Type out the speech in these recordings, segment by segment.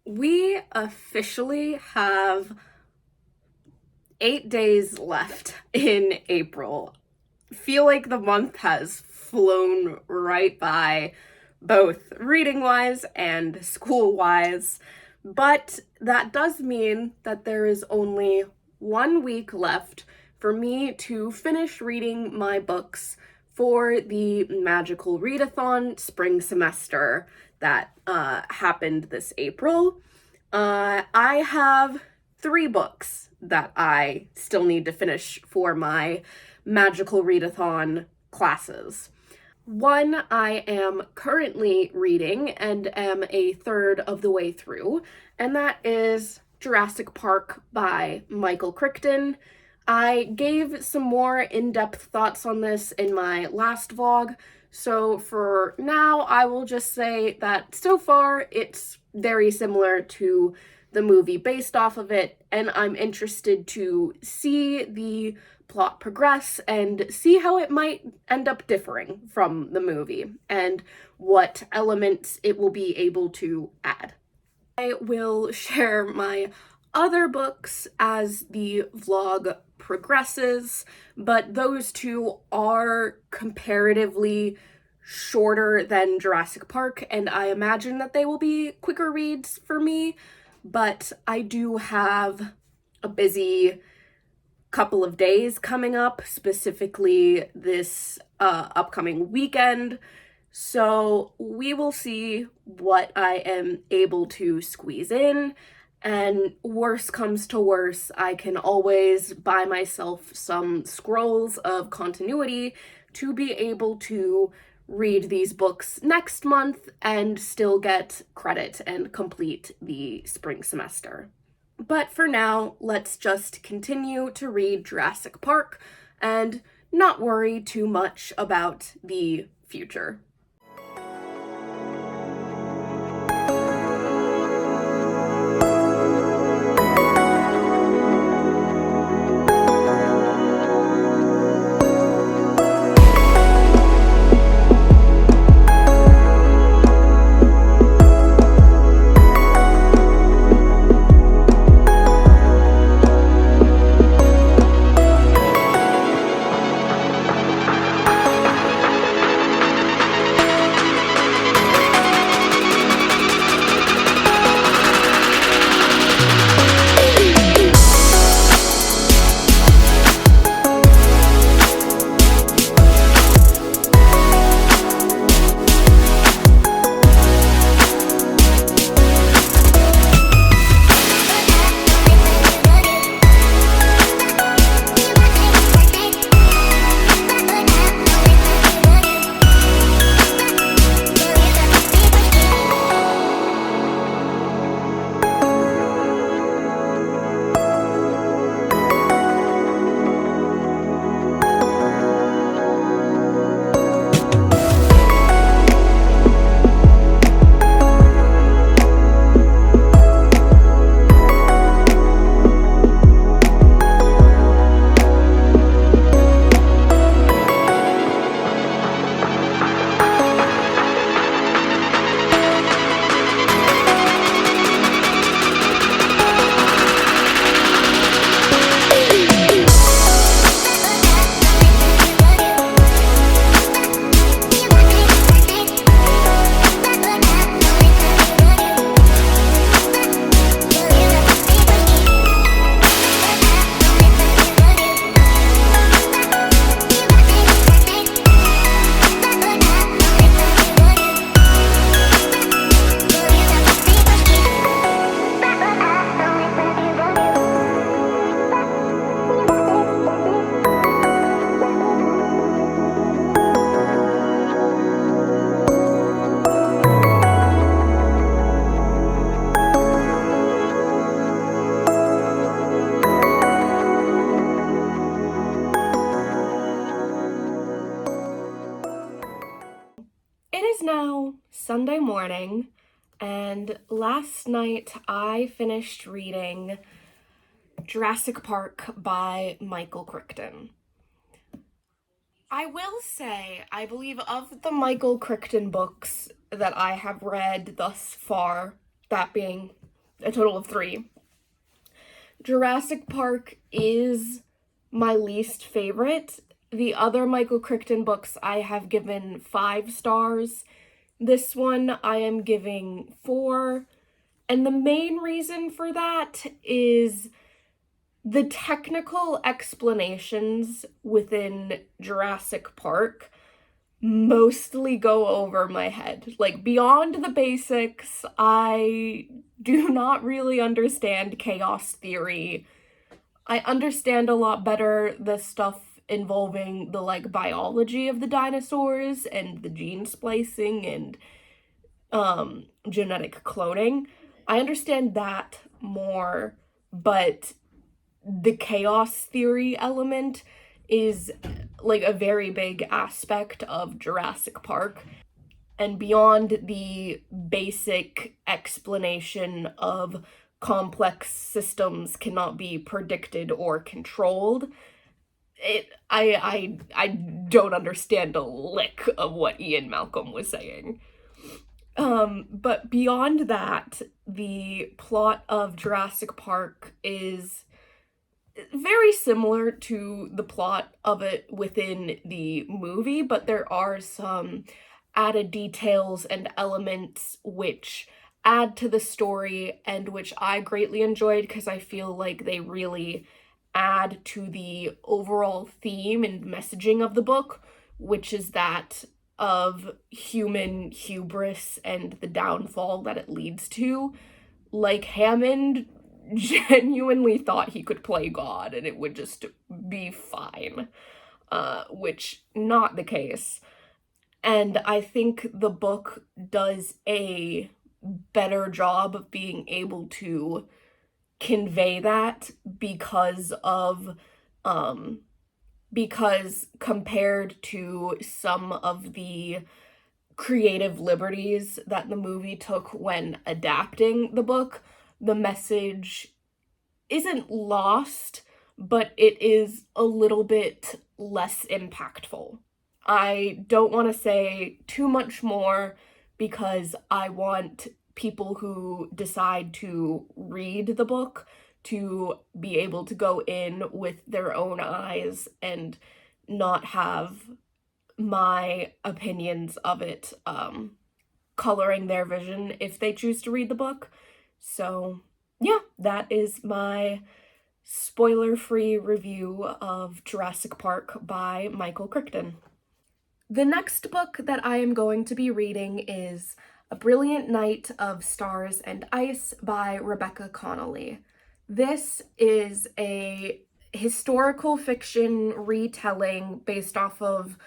We officially have 8 days left in April. Feel like the month has flown right by, both reading-wise and school-wise, but that does mean that there is only 1 week left for me to finish reading my books for the magical readathon spring semester that happened this April. I have 3 books that I still need to finish for my magical readathon classes. One I am currently reading and am a third of the way through, and that is Jurassic Park by Michael Crichton. I gave some more in-depth thoughts on this in my last vlog, so for now I will just say that so far it's very similar to the movie based off of it, and I'm interested to see the plot progress and see how it might end up differing from the movie and what elements it will be able to add. I will share my other books as the vlog progresses, but those two are comparatively shorter than Jurassic Park, and I imagine that they will be quicker reads for me, but I do have a busy couple of days coming up, specifically this upcoming weekend, so we will see what I am able to squeeze in, and worst comes to worst, I can always buy myself some scrolls of continuity to be able to read these books next month and still get credit and complete the spring semester. But for now, let's just continue to read Jurassic Park and not worry too much about the future. It is now Sunday morning, and last night I finished reading Jurassic Park by Michael Crichton. I will say, I believe of the Michael Crichton books that I have read thus far, that being a total of 3. Jurassic Park is my least favorite. The other Michael Crichton books I have given 5 stars. This one I am giving 4. And the main reason for that is the technical explanations within Jurassic Park mostly go over my head. Like, beyond the basics, I do not really understand chaos theory. I understand a lot better the stuff involving the, like, biology of the dinosaurs and the gene splicing and genetic cloning. I understand that more, but the chaos theory element is like a very big aspect of Jurassic Park. And beyond the basic explanation of complex systems cannot be predicted or controlled, I don't understand a lick of what Ian Malcolm was saying. But beyond that, the plot of Jurassic Park is very similar to the plot of it within the movie, but there are some added details and elements which add to the story and which I greatly enjoyed because I feel like they really add to the overall theme and messaging of the book, which is that of human hubris and the downfall that it leads to. Like, Hammond genuinely thought he could play God and it would just be fine, which not the case. And I think the book does a better job of being able to convey that because compared to some of the creative liberties that the movie took when adapting the book, the message isn't lost, but it is a little bit less impactful. I don't want to say too much more because I want people who decide to read the book to be able to go in with their own eyes and not have my opinions of it coloring their vision if they choose to read the book. So yeah, that is my spoiler-free review of Jurassic Park by Michael Crichton. The next book that I am going to be reading is A Brilliant Night of Stars and Ice by Rebecca Connolly. This is a historical fiction retelling based off of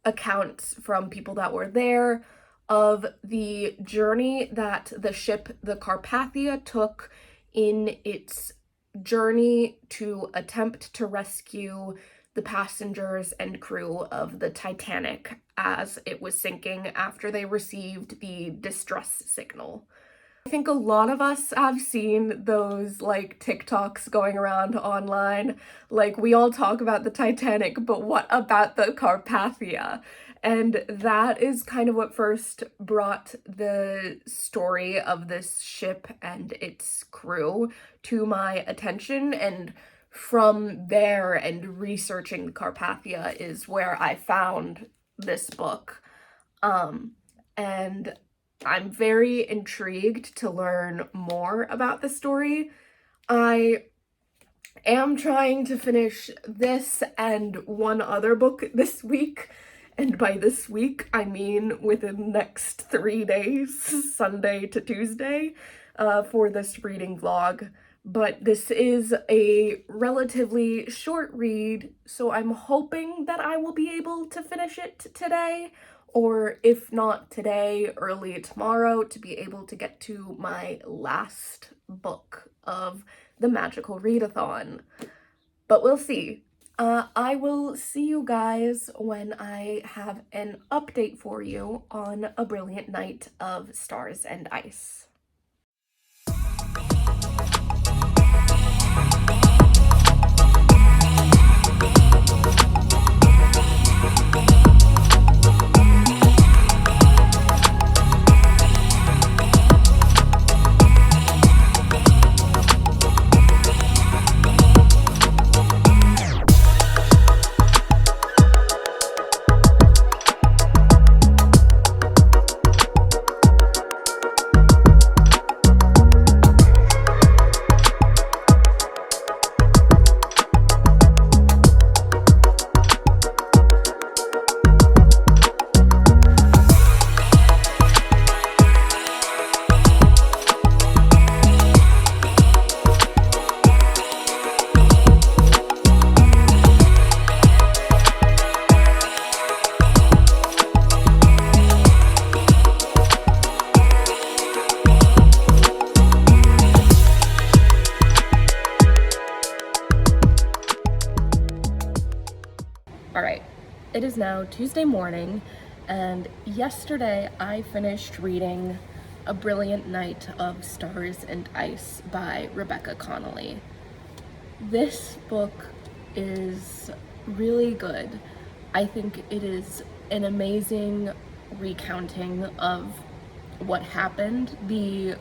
accounts from people that were there of the journey that the ship, the Carpathia, took in its journey to attempt to rescue the passengers and crew of the Titanic as it was sinking after they received the distress signal. I think a lot of us have seen those, like, TikToks going around online. Like, we all talk about the Titanic, but what about the Carpathia? And that is kind of what first brought the story of this ship and its crew to my attention. And from there and researching the Carpathia is where I found this book. And I'm very intrigued to learn more about the story. I am trying to finish this and one other book this week. And by this week, I mean within the next 3 days, Sunday to Tuesday, for this reading vlog. But this is a relatively short read, so I'm hoping that I will be able to finish it today, or if not today, early tomorrow, to be able to get to my last book of the magical readathon. But we'll see. I will see you guys when I have an update for you on A Brilliant Night of Stars and Ice. It is now Tuesday morning, and yesterday I finished reading A Brilliant Night of Stars and Ice by Rebecca Connolly. This book is really good. I think it is an amazing recounting of what happened the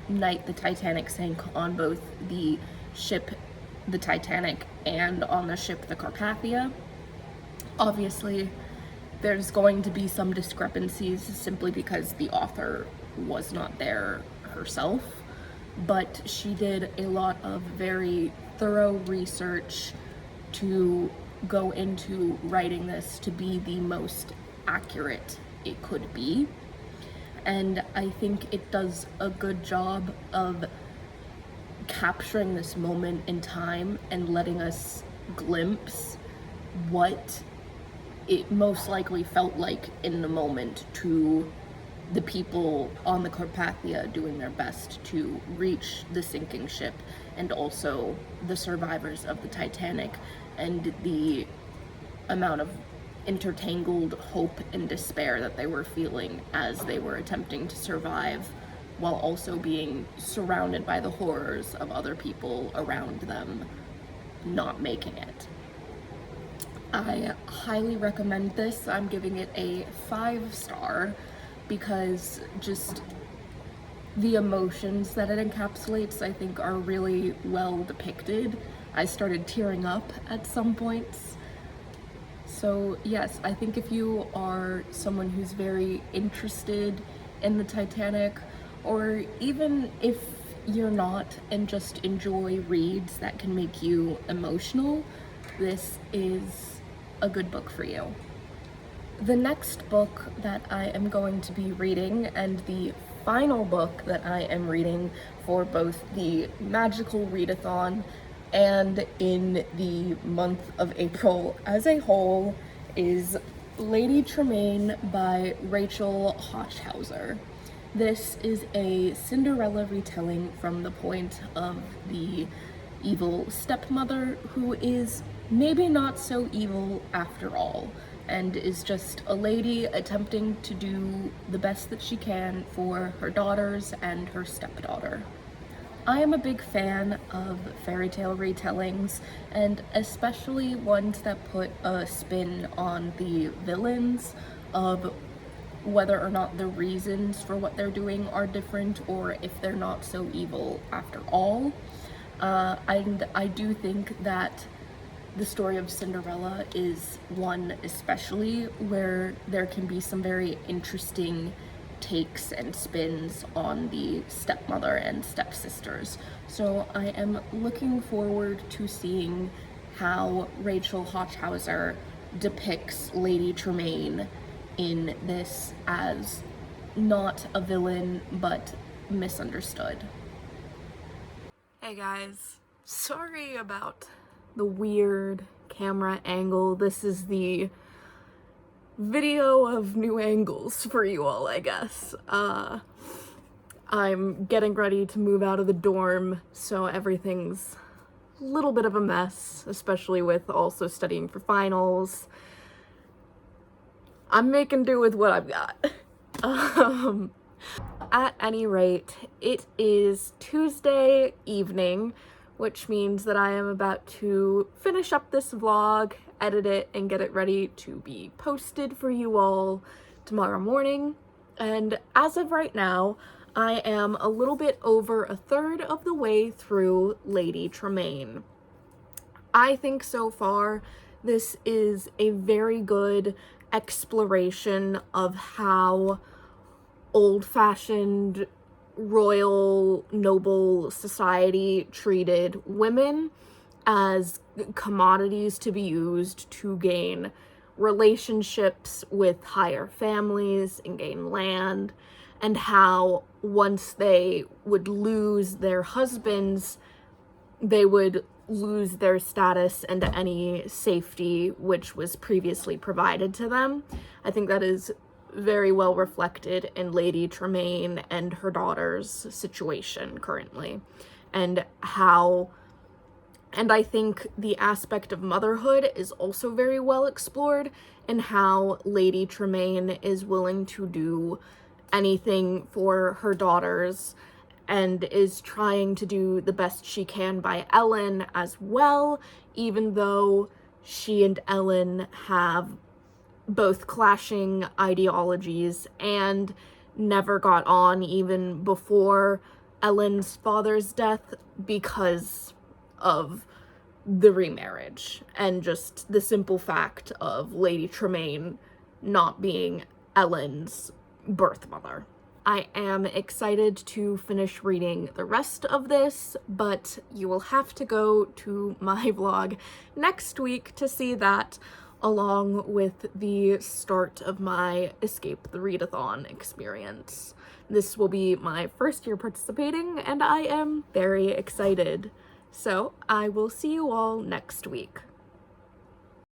night the Titanic sank on both the ship, the Titanic, and on the ship, the Carpathia. Obviously, there's going to be some discrepancies simply because the author was not there herself, but she did a lot of very thorough research to go into writing this to be the most accurate it could be. And I think it does a good job of capturing this moment in time and letting us glimpse what it most likely felt like in the moment to the people on the Carpathia doing their best to reach the sinking ship, and also the survivors of the Titanic, and the amount of intertangled hope and despair that they were feeling as they were attempting to survive while also being surrounded by the horrors of other people around them not making it. I highly recommend this. I'm giving it a 5-star because just the emotions that it encapsulates, I think, are really well depicted. I started tearing up at some points. So yes, I think if you are someone who's very interested in the Titanic, or even if you're not and just enjoy reads that can make you emotional, this is a good book for you. The next book that I am going to be reading, and the final book that I am reading for both the Magical Readathon and in the month of April as a whole, is Lady Tremaine by Rachel Hochhauser. This is a Cinderella retelling from the point of the evil stepmother, who is maybe not so evil after all, and is just a lady attempting to do the best that she can for her daughters and her stepdaughter. I am a big fan of fairy tale retellings, and especially ones that put a spin on the villains, of whether or not the reasons for what they're doing are different, or if they're not so evil after all. And I do think that the story of Cinderella is one especially where there can be some very interesting takes and spins on the stepmother and stepsisters. So I am looking forward to seeing how Rachel Hochhauser depicts Lady Tremaine in this as not a villain, but misunderstood. Hey guys, sorry about the weird camera angle. This is the video of new angles for you all, I guess. I'm getting ready to move out of the dorm, so everything's a little bit of a mess, especially with also studying for finals. I'm making do with what I've got. At any rate, it is Tuesday evening, which means that I am about to finish up this vlog, edit it, and get it ready to be posted for you all tomorrow morning. And as of right now, I am a little bit over a third of the way through Lady Tremaine. I think so far this is a very good exploration of how old-fashioned royal noble society treated women as commodities to be used to gain relationships with higher families and gain land, and how once they would lose their husbands, they would lose their status and any safety which was previously provided to them. I think that is very well reflected in Lady Tremaine and her daughter's situation currently, and how And I think the aspect of motherhood is also very well explored in how Lady Tremaine is willing to do anything for her daughters and is trying to do the best she can by Ellen as well, even though she and Ellen have both clashing ideologies and never got on even before Ellen's father's death because of the remarriage and just the simple fact of Lady Tremaine not being Ellen's birth mother. I am excited to finish reading the rest of this, but you will have to go to my vlog next week to see that, along with the start of my Escape the Readathon experience. This will be my first year participating, and I am very excited. So I will see you all next week.